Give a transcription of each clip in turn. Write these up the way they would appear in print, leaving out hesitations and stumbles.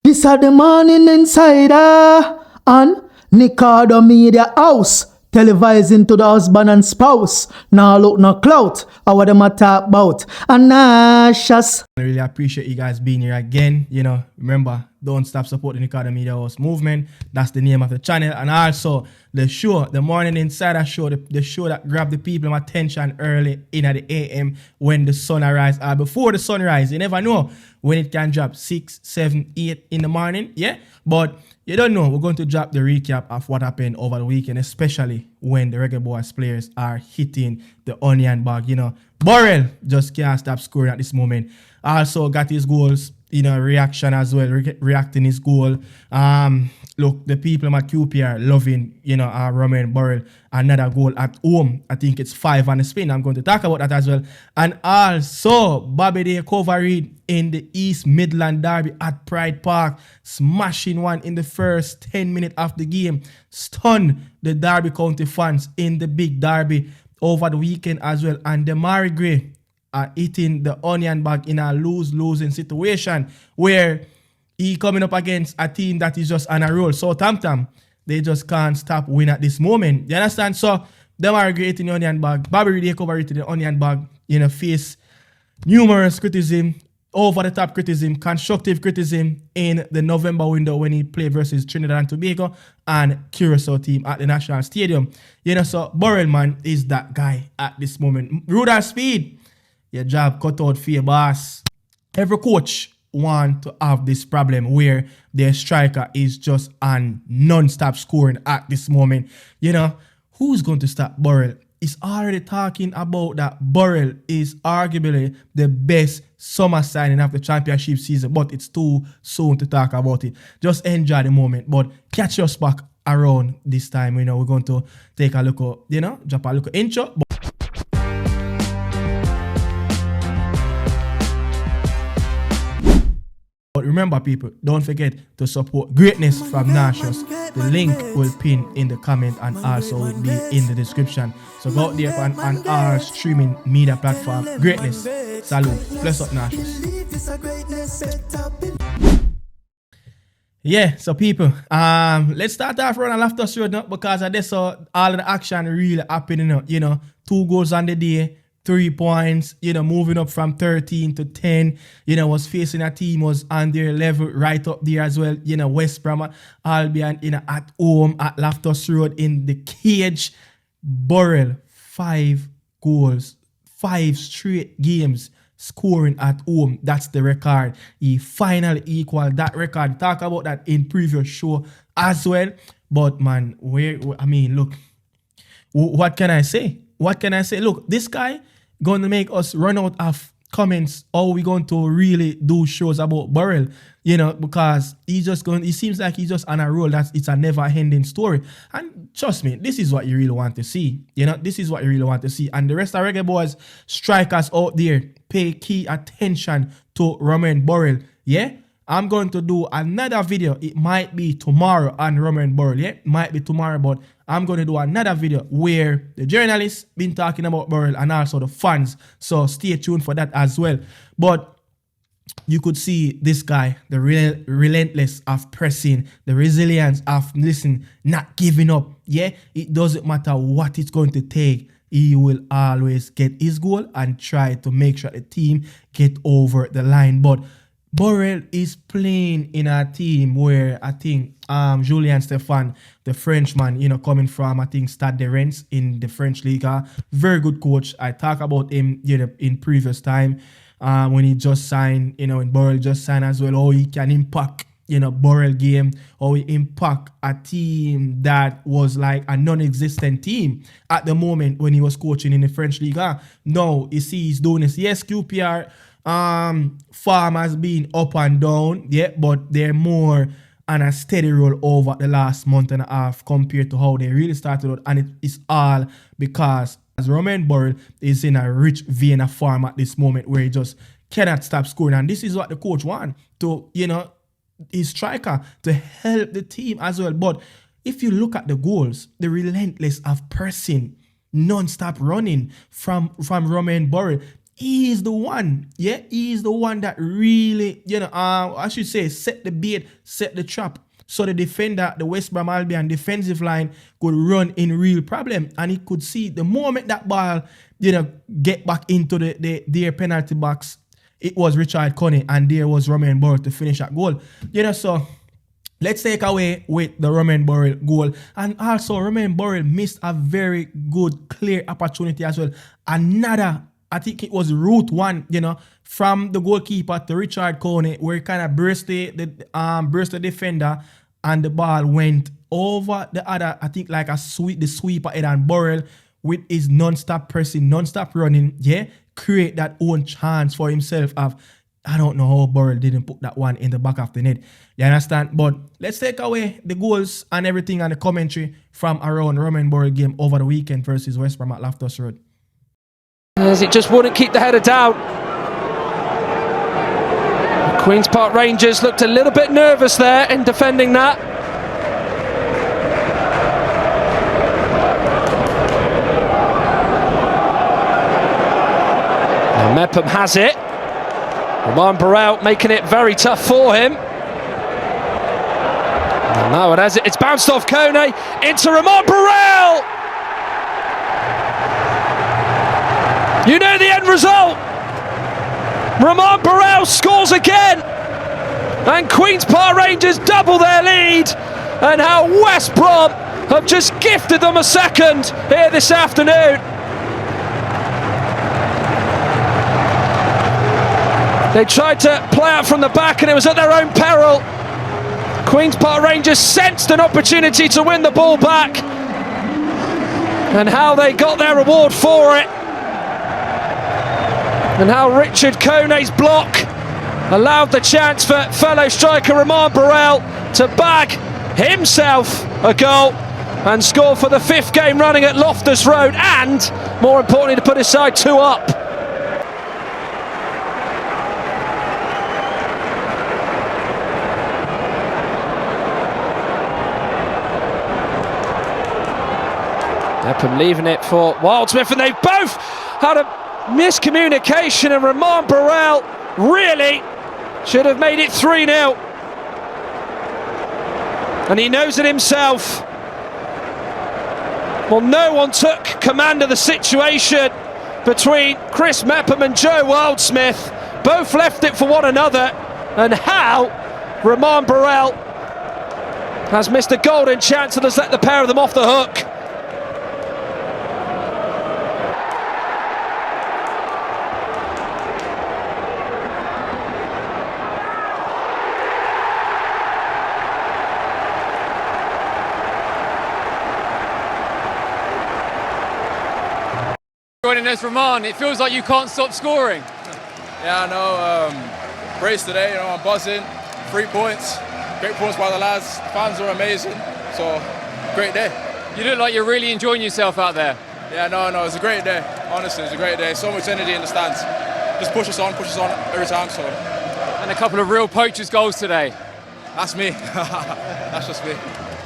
This are the morning insider on Nicardo Media House, televising to the husband and spouse. Now look no clout, what them a talk about. And Nashas. I really appreciate you guys being here again. You know, remember, don't stop supporting the Nicardo Media House movement. That's the name of the channel. And also the show, the Morning Insider show, the show that grab the people's attention early in at the AM when the sun arises or before the sunrise. You never know when it can drop 6, 7, 8 in the morning. Yeah, but you don't know. We're going to drop the recap of what happened over the weekend, especially when the Reggae Boys players are hitting the onion bag. You know, Burrell just can't stop scoring at this moment. Also got his goals, you know, reaction as well, reacting his goal. Look, the people at QPR loving, you know, Romain Burrell, another goal at home. I think it's 5 on the spin. I'm going to talk about that as well. And also, Bobby Day cover Reid in the East Midland derby at Pride Park, smashing one in the first 10 minutes of the game. Stunned the Derby County fans in the big derby over the weekend as well. And Demari Gray are eating the onion bag in a losing situation where he coming up against a team that is just on a roll. So Southampton, they just can't stop win at this moment. You understand? So Demari Gray eating the onion bag. Bobby Reid cover eating the onion bag, you know, face numerous criticism, over the top criticism, constructive criticism in the November window when he played versus Trinidad and Tobago and Curacao team at the National Stadium. You know, so Burrell, man, is that guy at this moment. Ruder speed, your job cut out for your boss. Every coach want to have this problem where their striker is just on non-stop scoring at this moment. You know, who's going to stop Burrell? Is already talking about that Burrell is arguably the best summer signing of the championship season, but it's too soon to talk about it. Just enjoy the moment, but catch us back around this time. You know, we're going to take a look at, you know, drop a look at intro. But remember, people, don't forget to support greatness from Nashos. The link will pin in the comment and also will be in the description. So go out there on our streaming media platform. Greatness. Salute. Bless up, Nashos. Yeah, so people, let's start off running Loftus Road now because I just saw all of the action really happening. You know, 2 goals on the day. 3 points, you know, moving up from 13 to 10, you know, was facing a team was on their level right up there as well. You know, West Brom, Albion, you know, at home at Loftus Road in the cage. Burrell, 5 goals, 5 straight games scoring at home. That's the record. He finally equaled that record. Talk about that in previous show as well. But man, look, what can I say? What can I say? Look, this guy going to make us run out of comments. How we going to really do shows about Burrell? You know, because he seems like he's just on a roll. It's a never-ending story. And trust me, this is what you really want to see. You know, this is what you really want to see. And the rest of Reggae Boys, strikers out there, pay key attention to Romain Burrell. Yeah? I'm going to do another video. It might be tomorrow on Romain Burrell. Yeah, it might be tomorrow, but I'm going to do another video where the journalists been talking about Burrell and also the fans. So stay tuned for that as well. But you could see this guy, the relentless of pressing, the resilience of, not giving up. Yeah, it doesn't matter what it's going to take. He will always get his goal and try to make sure the team get over the line. But Burrell is playing in a team where I think Julien Stéphan, the Frenchman, you know, coming from, I think, Stade de Reims in the French Liga. Very good coach. I talk about him, you know, in previous time when he just signed, you know, when Burrell just signed as well, how he can impact, you know, Burrell game, how he impact a team that was like a non-existent team at the moment when he was coaching in the French Liga. Now, you see he's doing this. Yes, QPR farm has been up and down, yeah, but they're more on a steady roll over the last month and a half compared to how they really started out, and it is all because as Romain Burrell is in a rich vein of form at this moment where he just cannot stop scoring, and this is what the coach wants to, you know, his striker to help the team as well. But if you look at the goals, the relentless of pressing, non-stop running from Romain Burrell, he is the one. Yeah, he is the one that really, I should say, set the bait, set the trap. So the defender, the West Brom Albion defensive line could run in real problem. And he could see the moment that ball, get back into their penalty box, it was Richard Coney and there was Romain Burrell to finish that goal. So let's take away with the Romain Burrell goal. And also Romain Burrell missed a very good, clear opportunity as well. Another, I think it was route one, from the goalkeeper to Richard Coney, where he kind of burst the defender and the ball went over the other, I think like the sweeper head, and Burrell with his non-stop pressing, non-stop running, create that own chance for himself of, I don't know how Burrell didn't put that one in the back of the net. You understand? But let's take away the goals and everything and the commentary from around Romain Burrell game over the weekend versus West Brom at Loftus Road. As it just wouldn't keep the header down. The Queen's Park Rangers looked a little bit nervous there in defending that. Now Mepham has it. Romain Burrell making it very tough for him. And now it has it. It's bounced off Kone into Romain Burrell. You know the end result. Romain Burrell scores again. And Queen's Park Rangers double their lead. And how West Brom have just gifted them a second here this afternoon. They tried to play out from the back and it was at their own peril. Queen's Park Rangers sensed an opportunity to win the ball back. And how they got their reward for it. And how Richard Kone's block allowed the chance for fellow striker Romain Burrell to bag himself a goal and score for the 5th game running at Loftus Road, and more importantly to put his side 2 up. Mepham leaving it for Wildsmith, and they both had a miscommunication, and Romain Burrell really should have made it 3-0. And he knows it himself. Well, no one took command of the situation between Chris Mepham and Joe Wildsmith. Both left it for one another. And how Romain Burrell has missed a golden chance and has let the pair of them off the hook. Joining us, Romain, it feels like you can't stop scoring. Yeah, I know. Race today, I'm buzzing. 3 points. Great points by the lads. Fans are amazing. So, great day. You look like you're really enjoying yourself out there. Yeah, no, it's a great day. Honestly, it's a great day. So much energy in the stands. Just push us on every time. So. And a couple of real poachers' goals today. That's me. That's just me.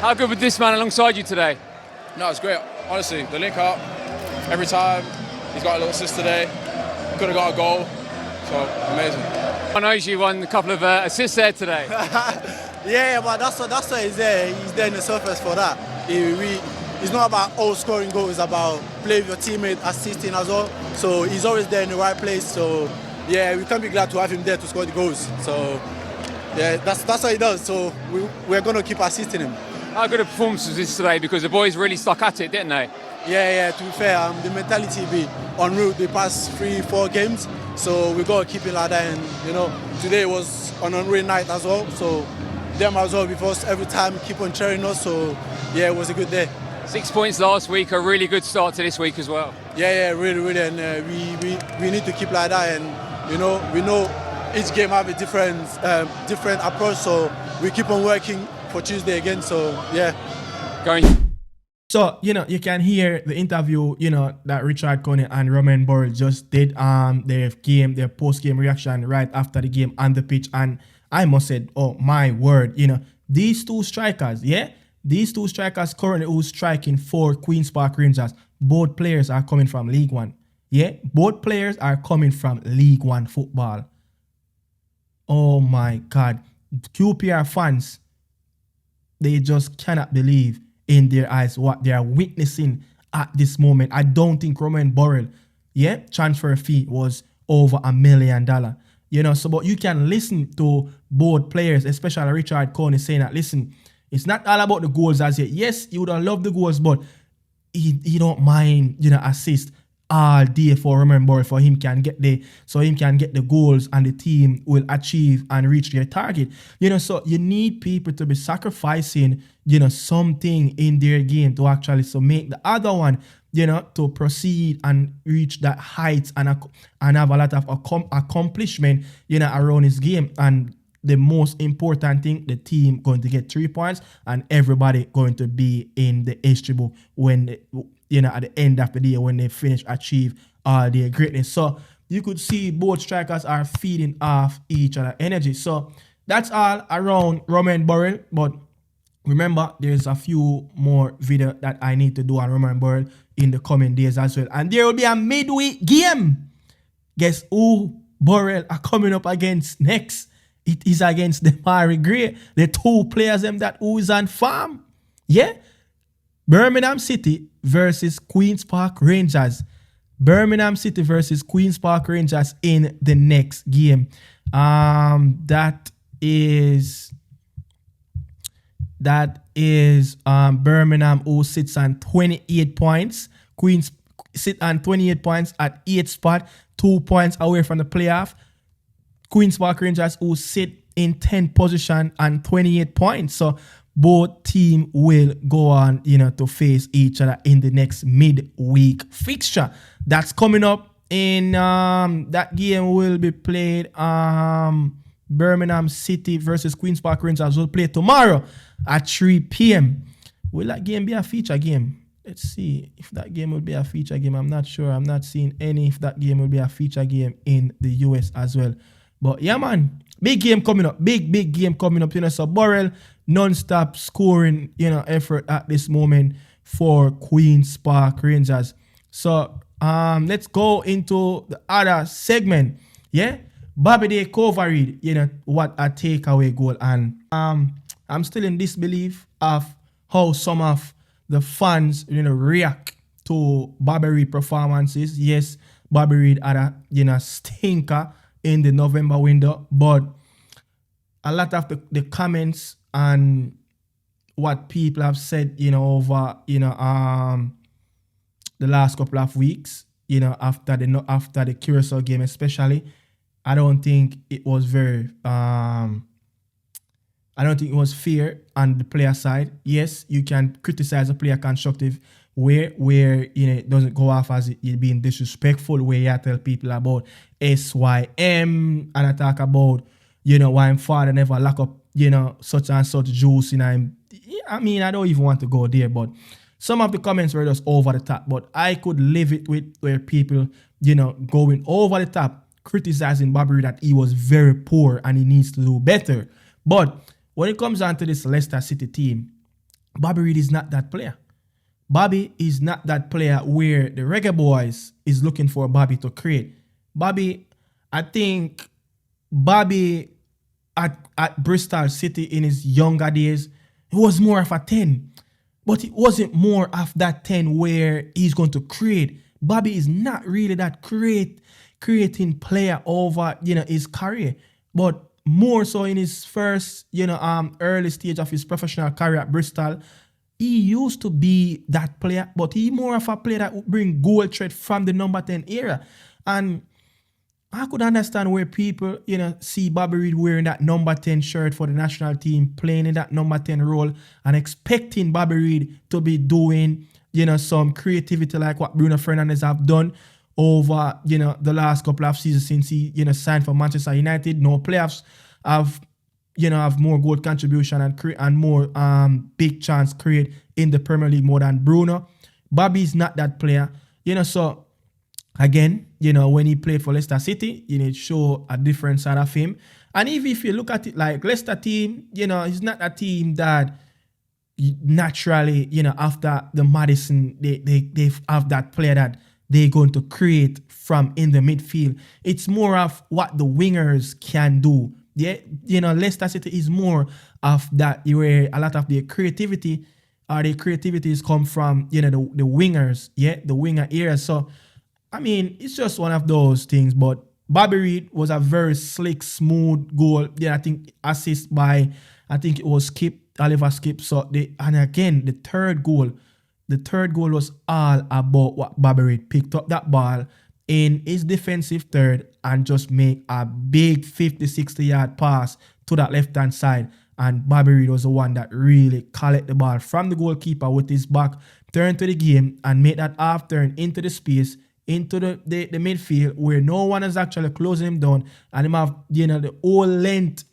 How good was this man alongside you today? No, it's great. Honestly, the link up every time. He's got a little assist today. Could have got a goal. So, amazing. I know you won a couple of assists there today. Yeah, but that's why he's there. He's there in the surface for that. It's not about all scoring goals. It's about playing with your teammate, assisting as well. So he's always there in the right place. So yeah, we can be glad to have him there to score the goals. So yeah, that's what he does. So we're going to keep assisting him. How good a performance was this today? Because the boys really stuck at it, didn't they? Yeah. To be fair, the mentality be en route the past 3-4 games. So we got to keep it like that. And today was an unreal night as well. So them as well with us every time, keep on cheering us. So yeah, it was a good day. 6 points last week, a really good start to this week as well. Yeah, really, and we need to keep like that. And we know each game have a different approach. So we keep on working for Tuesday again. So yeah, So, you can hear the interview, that Richard Coney and Romain Burrell just did their post-game reaction right after the game on the pitch. And I must say, oh my word, these two strikers, these two strikers currently who's striking for Queen's Park Rangers, both players are coming from League One. Yeah, both players are coming from League One football. Oh my God. QPR fans, they just cannot believe in their eyes what they are witnessing at this moment. I don't think Roman Burrell, transfer fee was over $1 million. So but you can listen to both players, especially Richard Coney saying that, listen, it's not all about the goals as yet. Yes, he would have loved the goals, but he don't mind, assist all day for Roman Burrell for him can get the goals and the team will achieve and reach their target. So you need people to be sacrificing, something in their game to actually make the other one, to proceed and reach that heights and have a lot of accomplishment, around his game. And the most important thing, the team going to get 3 points and everybody going to be in the history book when at the end of the day when they achieve all their greatness. So you could see both strikers are feeding off each other energy. So that's all around Roman Burrell. But remember, there's a few more video that I need to do on Roman Burrell in the coming days as well. And there will be a midweek game. Guess who Burrell are coming up against next? It is against the Mari Gray, the two players them that who is on farm. Yeah. Birmingham City versus Queen's Park Rangers. Birmingham City versus Queen's Park Rangers in the next game. That is Birmingham who sits on 28 points. Queens sit on 28 points at 8th spot, 2 points away from the playoff. Queen's Park Rangers who sit in 10th position and 28 points. So both teams will go on, to face each other in the next midweek fixture. That's coming up in that game will be played. Birmingham City versus Queen's Park Rangers will play tomorrow at 3 p.m. Will that game be a feature game? Let's see if that game will be a feature game. I'm not sure. I'm not seeing any if that game will be a feature game in the US as well. But yeah, man, big game coming up. Big game coming up. So Burrell non-stop scoring, effort at this moment for Queen's Park Rangers. So let's go into the other segment. Yeah, Bobby Day cover Reid. What a takeaway goal. And I'm still in disbelief of how some of the fans, react to Bobby Reid performances. Yes, Bobby Reid had a stinker in the November window, but a lot of the comments and what people have said, over, the last couple of weeks, after the Curacao game especially, I don't think it was very, I don't think it was fair on the player side. Yes, you can criticize a player constructive where it doesn't go off as it being disrespectful, where you tell people about SYM and I talk about, why I'm father never lock up, such and such juice in him. I mean, I don't even want to go there, but some of the comments were just over the top. But I could live it with where people, going over the top, criticizing Bobby Reid that he was very poor and he needs to do better. But when it comes down to this Leicester City team, Bobby Reid is not that player. Bobby is not that player where the Reggae Boys is looking for Bobby to create. I think Bobby at Bristol City in his younger days, he was more of a 10. But it wasn't more of that 10 where he's going to create. Bobby is not really that creating player over, his career. But more so in his first, early stage of his professional career at Bristol, he used to be that player, but he more of a player that would bring goal threat from the number 10 era. And I could understand where people, see Bobby Reid wearing that number 10 shirt for the national team, playing in that number 10 role, and expecting Bobby Reid to be doing, some creativity like what Bruno Fernandes have done over, the last couple of seasons since he, signed for Manchester United. No playoffs have more goal contribution and more big chance create in the Premier League more than Bruno. Bobby's not that player, so again, when he played for Leicester City, it show a different side of him. And if you look at it like Leicester team, it's not a team that naturally, after the Madison, they have that player that they're going to create from in the midfield. It's more of what the wingers can do. Yeah, Leicester City is more of that, where a lot of their creativity creativities come from, the wingers, the winger area. So, I mean, it's just one of those things. But Bobby Reid was a very slick, smooth goal. I think assist by, I think it was Oliver Skip. So, and again, the third goal was all about what Bobby Reid picked up that ball in his defensive third and just make a big 50, 60 yard pass to that left-hand side. And Bobby Reid was the one that really collected the ball from the goalkeeper with his back, turn to the game and make that half turn into the space, into the midfield where no one is actually closing him down, and him have, the whole length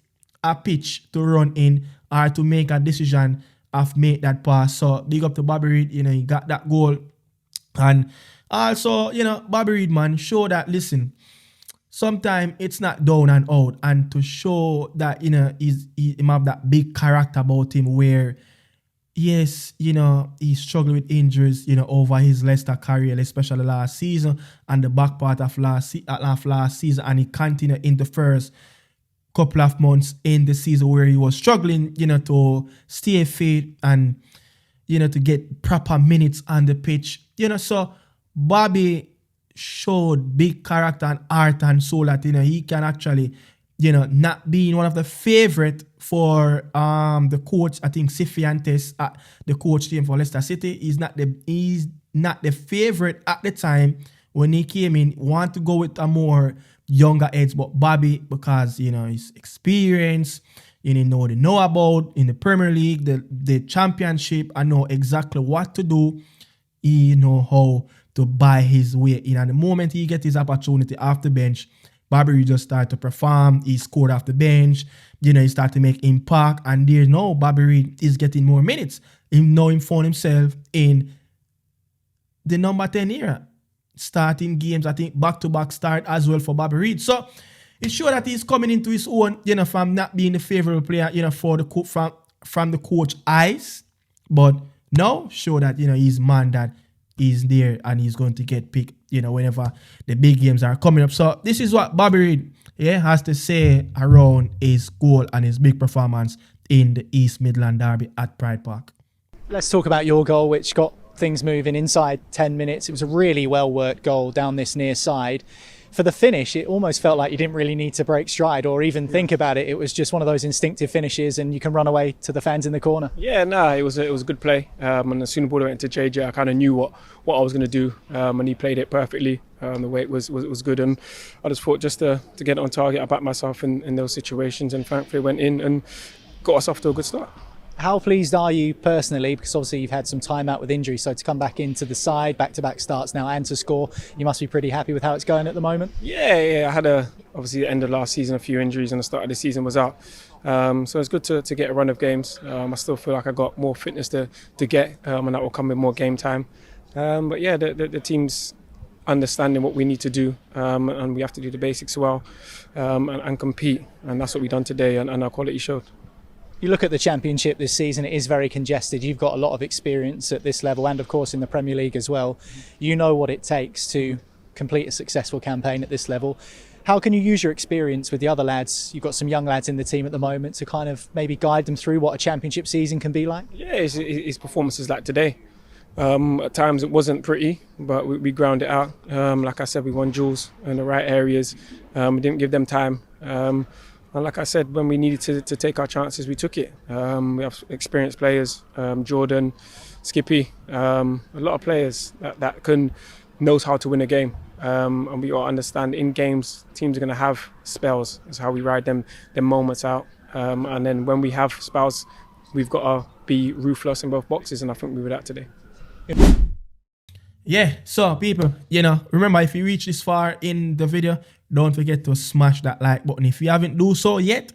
of pitch to run in or to make a decision of make that pass. So big up to Bobby Reid, he got that goal. And also, Bobby Reid, man, show that, listen, sometimes it's not down and out, and to show that, he have that big character about him where, yes, he struggled with injuries, over his Leicester career, especially last season and the back part of last season, and he continued in the first couple of months in the season where he was struggling, to stay fit and, to get proper minutes on the pitch, so Bobby showed big character and heart and soul that, he can actually, not being one of the favorite for the coach, I think Cifuentes, the coach team for Leicester City, he's not the favorite at the time when he came in, want to go with a more younger edge, but Bobby, because, his experience, know about in the Premier League, the championship, I know exactly what to do, he know how to buy his way in. And the moment he gets his opportunity off the bench, Bobby Reid just started to perform. He scored off the bench. He started to make impact. And there's no Bobby Reid is getting more minutes. He found himself in the number 10 era. Starting games, I think back-to-back start as well for Bobby Reid. So it's sure that he's coming into his own, from not being the favorable player, for the from the coach eyes. But now show that, he's man that is there and he's going to get picked, whenever the big games are coming up. So this is what Bobby Reid has to say around his goal and his big performance in the East Midland Derby at Pride Park. Let's talk about your goal, which got things moving inside 10 minutes. It was a really well-worked goal down this near side. For the finish, it almost felt like you didn't really need to break stride or even think about it. It was just one of those instinctive finishes and you can run away to the fans in the corner. Yeah, it was a good play. And as soon as the ball went to JJ, I kind of knew what I was going to do. And he played it perfectly. The way it was good. And I just thought just to get on target, I backed myself in those situations and thankfully went in and got us off to a good start. How pleased are you personally, because obviously you've had some time out with injury, so to come back into the side, back-to-back starts now and to score, you must be pretty happy with how it's going at the moment? Yeah, I had obviously the end of last season, a few injuries and the start of the season was out. So it's good to get a run of games. I still feel like I got more fitness to get and that will come with more game time. But yeah, the team's understanding what we need to do and we have to do the basics well and compete, and that's what we've done today and our quality showed. You look at the Championship this season, it is very congested. You've got a lot of experience at this level and of course in the Premier League as well. You know what it takes to complete a successful campaign at this level. How can you use your experience with the other lads? You've got some young lads in the team at the moment to kind of maybe guide them through what a Championship season can be like? Yeah, his performances like today. At times it wasn't pretty, but we ground it out. Like I said, we won duels in the right areas. We didn't give them time. And like I said, when we needed to take our chances, we took it. We have experienced players, Jordan, Skippy, a lot of players that knows how to win a game. And we all understand in games, teams are going to have spells. That's how we ride them moments out. And then when we have spells, we've got to be ruthless in both boxes, and I think we were that today. Yeah, so people, remember, if you reach this far in the video, don't forget to smash that like button. If you haven't do so yet,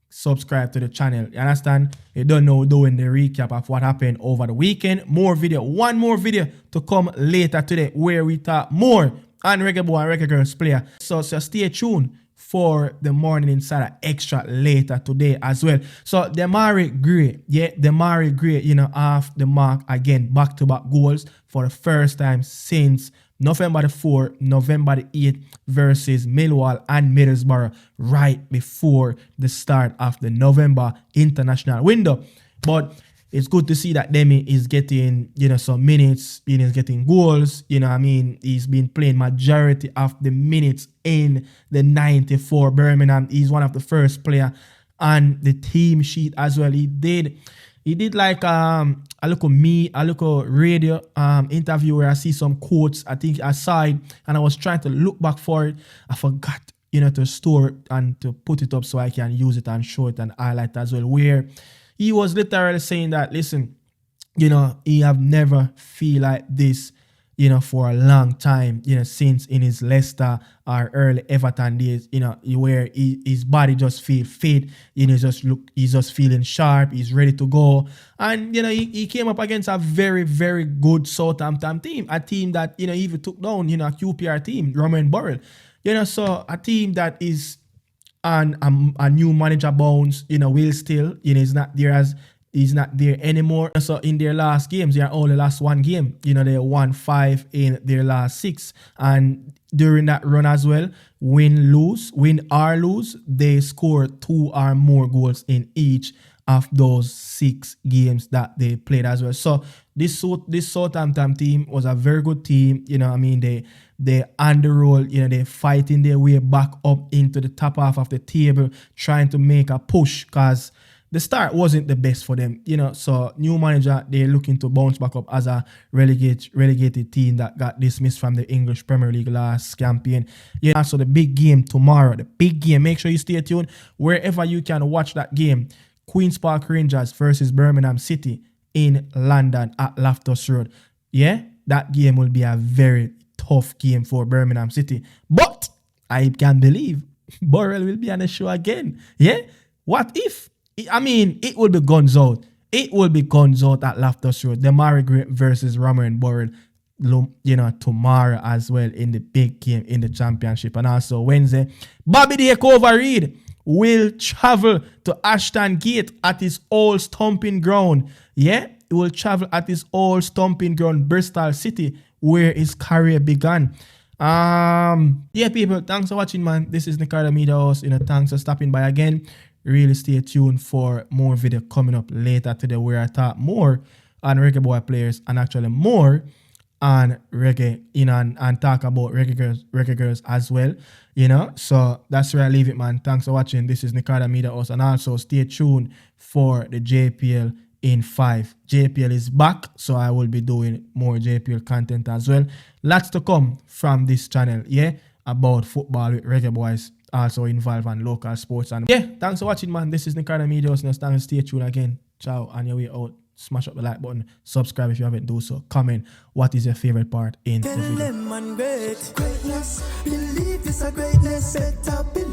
subscribe to the channel. You understand? You don't know doing the recap of what happened over the weekend. One more video to come later today where we talk more on Reggae Boy and Reggae Girls player. So stay tuned for the Morning Insider Extra later today as well. So Demarai Gray, off the mark again, back-to-back goals for the first time since November the 4th, November the 8th versus Millwall and Middlesbrough right before the start of the November international window. But it's good to see that Demi is getting, some minutes, he's getting goals, he's been playing majority of the minutes in the 94 Birmingham. He's one of the first player on the team sheet as well. He did like a little radio interview where I see some quotes, I think aside, and I was trying to look back for it. I forgot, to store it and to put it up so I can use it and show it and highlight as well, where he was literally saying that, listen, he have never feel like this, for a long time, since in his Leicester or early Everton days, where his body just feel fit, he's just feeling sharp, he's ready to go. And, he came up against a very, very good Southampton team, a team that, even took down, a QPR team, Roman Burrell. So a team that is on a new manager bounce, Will still, he's not there anymore. So in their last games, they only lost one game. They won 5 in their last 6. And during that run as well, win or lose, they scored 2 or more goals in each of those 6 games that they played as well. So this Southampton team was a very good team. They on the roll, they fighting their way back up into the top half of the table, trying to make a push because the start wasn't the best for them, So new manager, they're looking to bounce back up as a relegated team that got dismissed from the English Premier League last campaign. So the big game tomorrow, make sure you stay tuned wherever you can watch that game. Queen's Park Rangers versus Birmingham City in London at Loftus Road. Yeah, that game will be a very tough game for Birmingham City. But I can believe Burrell will be on the show again. Yeah? What if? It will be guns out. It will be guns out at Loftus Road. Demari Gray versus Roman Burrell, tomorrow as well in the big game in the championship. And also Wednesday, Bobby Dakeover Reid will travel to Ashton Gate at his old stomping ground. Yeah, he will travel at his old stomping ground, Bristol City, where his career began. People, thanks for watching, man. This is Nicardo Media House. Thanks for stopping by again. Really stay tuned for more video coming up later today where I talk more on reggae boy players and actually more on reggae, and talk about reggae girls as well, So that's where I leave it, man. Thanks for watching. This is Nicardo Media House, and also stay tuned for the JPL in 5. JPL is back, so I will be doing more JPL content as well. Lots to come from this channel, about football with reggae boys, also involved in local sports. And thanks for watching, man. This is Nicardo Media House. Now stay tuned again. Ciao, on your way out. Smash up the like button, subscribe if you haven't do so, comment what is your favorite part in the video. Greatness, believe it's a greatness, better believe.